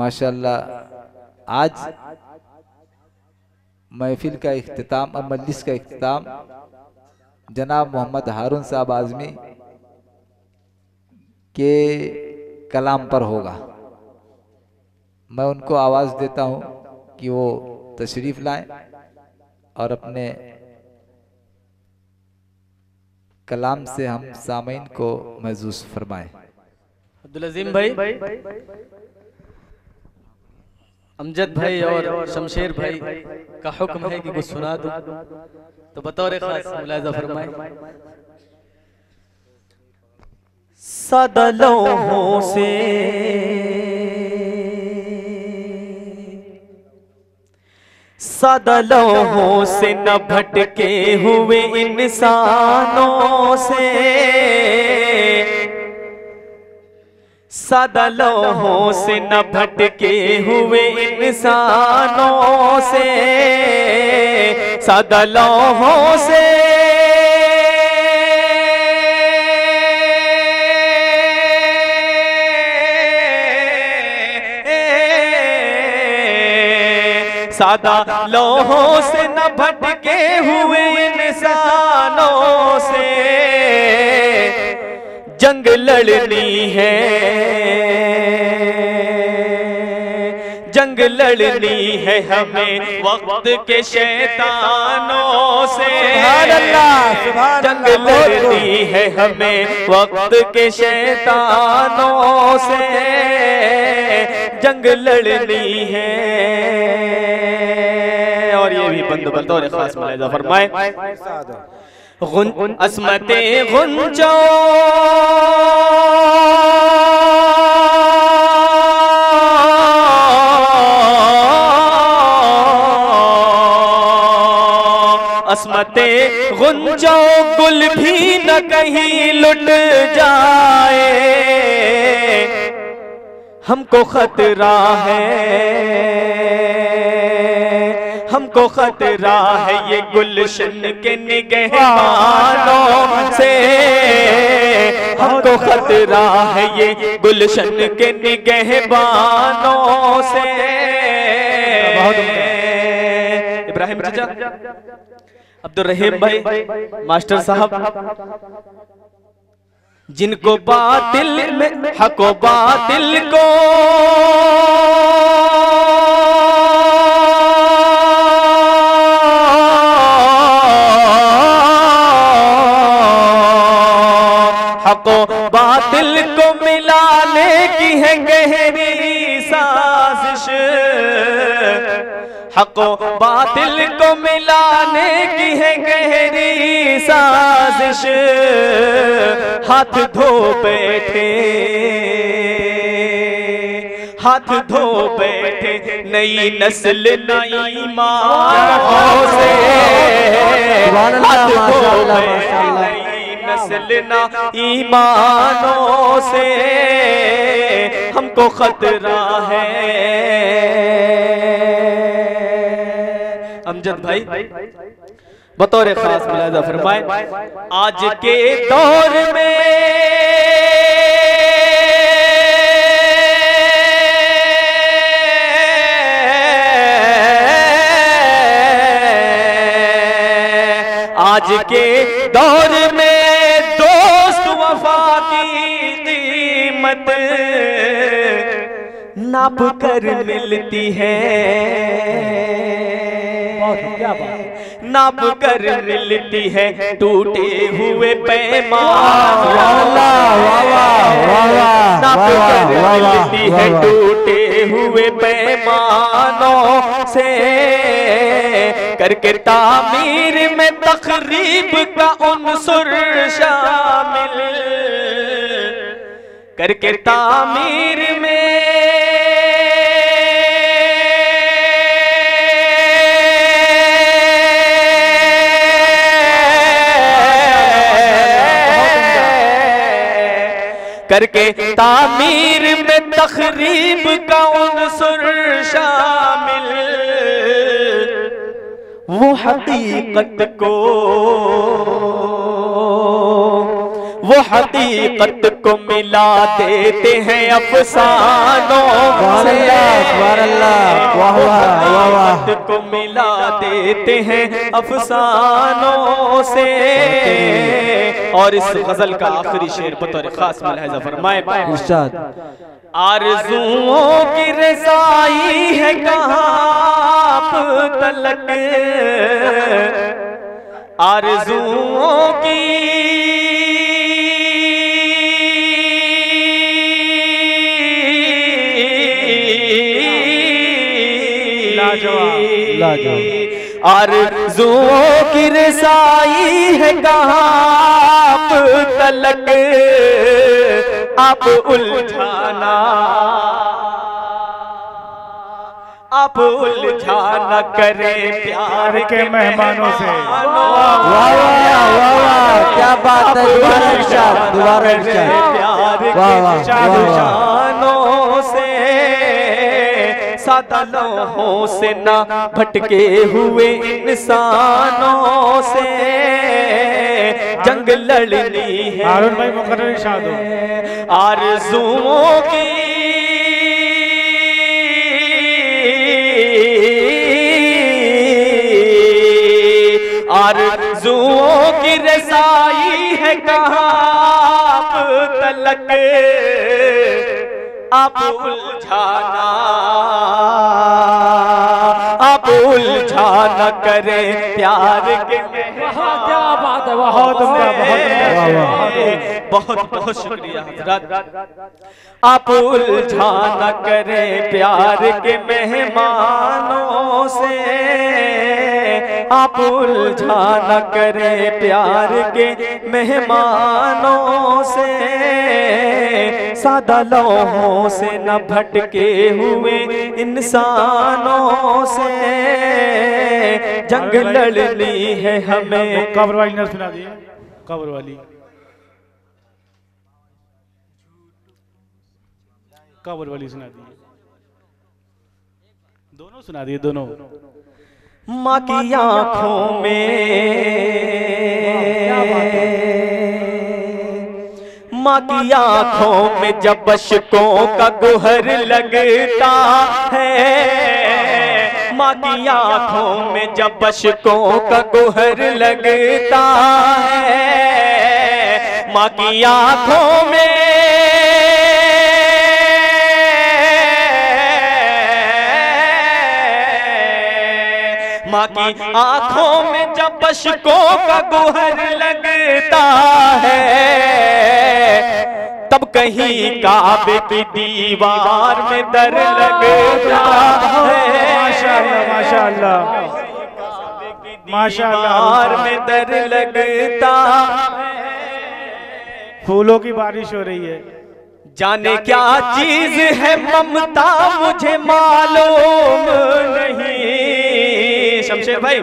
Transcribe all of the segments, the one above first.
माशाअल्लाह आज महफिल का इख्तिताम और मजलिस का इख्तिताम जनाब मोहम्मद हारून साहब आज़मी के कलाम पर होगा। मैं उनको आवाज़ देता हूँ कि वो तशरीफ़ लाएं और अपने कलाम से हम सामीन को महसूस फरमाएं। अब्दुल अजीम भाई, अमजद भाई और शमशेर भाई का हुक्म है कि कुछ सुना दो, तो बतौर खास मुलाज़ा फरमाएं। सादा लौहों से सादा लौहों से न भटके हुए इंसानों से, सादा लौहों से न भटके हुए इंसानों से, सादा लौहों से सादा लौहों से न भटके हुए इंसानों से जंग लड़नी है, जंग लड़नी है हमें वक्त के शैतानों से। जंग लड़नी है हमें वक्त के शैतानों से, जंग लड़नी है। और ये भी बंद बतौर खास मुलाहिजा फरमाए। अस्मते गुंजो अस्मते गुंजो गुल भी न कहीं लुट जाए, हमको खतरा है, हमको खतरा है ये गुलशन के निगहबानों से, हमको खतरा है ये गुलशन के निगहबानों से। इब्राहिम चाचा, अब्दुल रहीम भाई, मास्टर साहब, जिनको बातिल में हको बातिल को हको बातिल को मिलाने की है गहरी साजिश, हको बातिल को मिलाने की है गहरी साजिश। हाथ धो बैठे, हाथ धो बैठे नई नस्ल नई ईमानों से, हाथ धो बैठे नई नस्ल ना ईमानों से, हमको खतरा है। अमजद भाई बतौर खास मुलाहिजा फरमाए। आज के दौर में आज के दौर में दोस्त वफा की कीमत नाप कर मिलती है, क्या बात, नाप कर मिलती है टूटे हुए पैमान, नाप कर मिलती है टूटे हुए पैमानों से। करके तामीर में तकरीब का उनसुर शामिल, करके तामीर में करके तामीर में तखरीब का उनसुर शामिल, वो हकीकत को वो हकीकत को मिला देते हैं अफसानों से, हकीकत को मिला देते हैं अफसानों से। और इस गजल का आखिरी शेर बतौर खास मुलाहिजा फरमाए, आरज़ुओं की रज़ाई है कहाँ तलक, आरज़ुओं की आरज़ुओं की रज़ाई है कहाँ तलक, आप उलझाना, आप उलझाना करें प्यार के मेहमानों से। वाह क्या बात है, दोबारा इरशाद, दोबारा इरशाद, प्यार के शानों से, सादा लौहों से ना भटके हुए इंसानों से जंग लड़नी है। हारून भाई मुकर्रर इरशाद हो। आरज़ुओं की आरज़ुओं की रज़ाई है कहाँ तलक, आप उलझाना, आप उलझाना करें प्यार के। क्या बात है, बहुत बहुत बहुत शुक्रिया हज़रत। आप उलझाना करें प्यार के मेहमानों से, आप उलझाना करें प्यार के मेहमानों से, सादा लौहों से न भटके हुए इंसानों से जंग लड़नी है हमें। कब्र वाली न सुना दिए, कब्र वाली, कब्र वाली सुना दिए, दोनों सुना दिए, दोनों। माँ की आँखों में, माँ की आँखों में जब अश्कों का गुहर लगता है, माँ की आँखों में जब अश्कों का गुहर लगता है, माँ की आँखों में, माँ की आँखों में जब अश्कों का गुहर लगता है, तब कहीं काबे की दीवार में दर लगता है। माशाअल्लाह माशाअल्लाह माशाअल्लाह, में दर लगता है। फूलों की बारिश हो रही है। जाने क्या चीज है ममता मुझे मालूम नहीं, शमशेर भाई,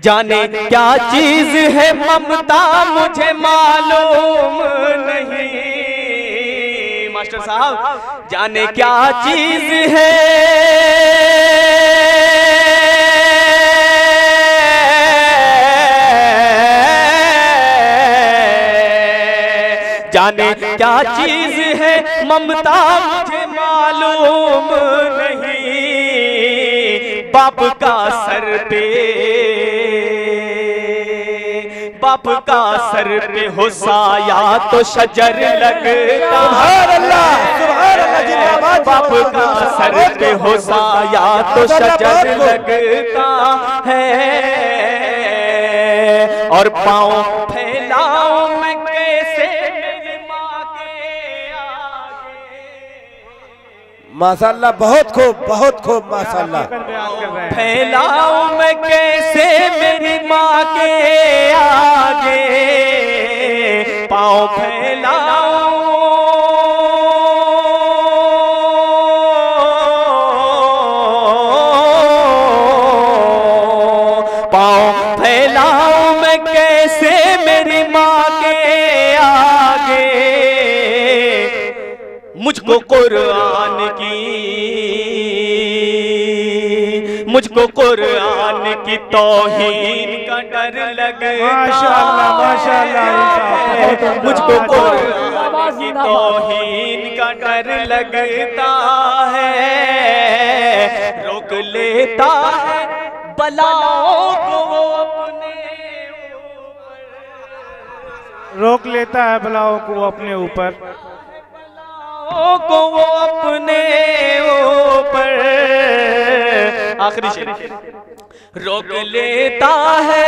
जाने क्या चीज है ममता मुझे मालूम नहीं, मास्टर साहब, जाने क्या चीज है, जाने क्या चीज है ममता मुझे मालूम नहीं, बाप का सर पे, बाप का सर पे हो साया तो शजर लगता है, बाप का सर पे हो साया तो शजर लगता है, और पाँव फैलाऊं मैं कैसे मेरी माँ के आगे। माशाअल्लाह, बहुत खूब माशाअल्लाह। फैलाऊं मैं कैसे मेरी माँ के आगे, पाँव फैलाऊं, पाँव फैलाऊं मैं कैसे मेरी माँ के आगे, मुझको कुरान की, मुझको मुझको कुरान की तौहीन का डर लगता माशाअल्लाह, माशाअल्लाह। मुझको कुरान की तौहीन का डर लगता है, रोक लेता है बलाओं को वो अपने रोक लेता है बलाओं को अपने ऊपर, को वो अपने ऊपर। आखिरी शेर, रोक लेता है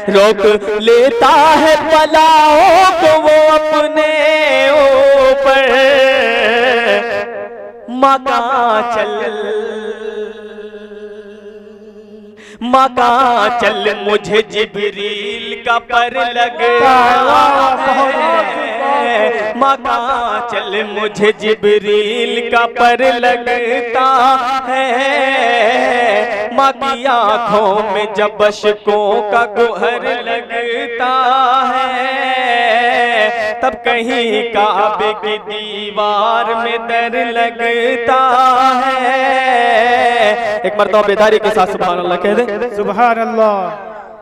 रोक लेता है बलाओं को वो अपने ऊपर। मका चल मुझे जिब्रील का पर लगता है, मका चल मुझे जिब्रील का पर लगता है। माँ की आँखों में जब अश्कों का गुहर लगता है, तब कहीं काबे की दीवार में दर लगता है। एक मर्तबा बेदारी के साथ सुभान अल्लाह कह दे। सुभान अल्लाह।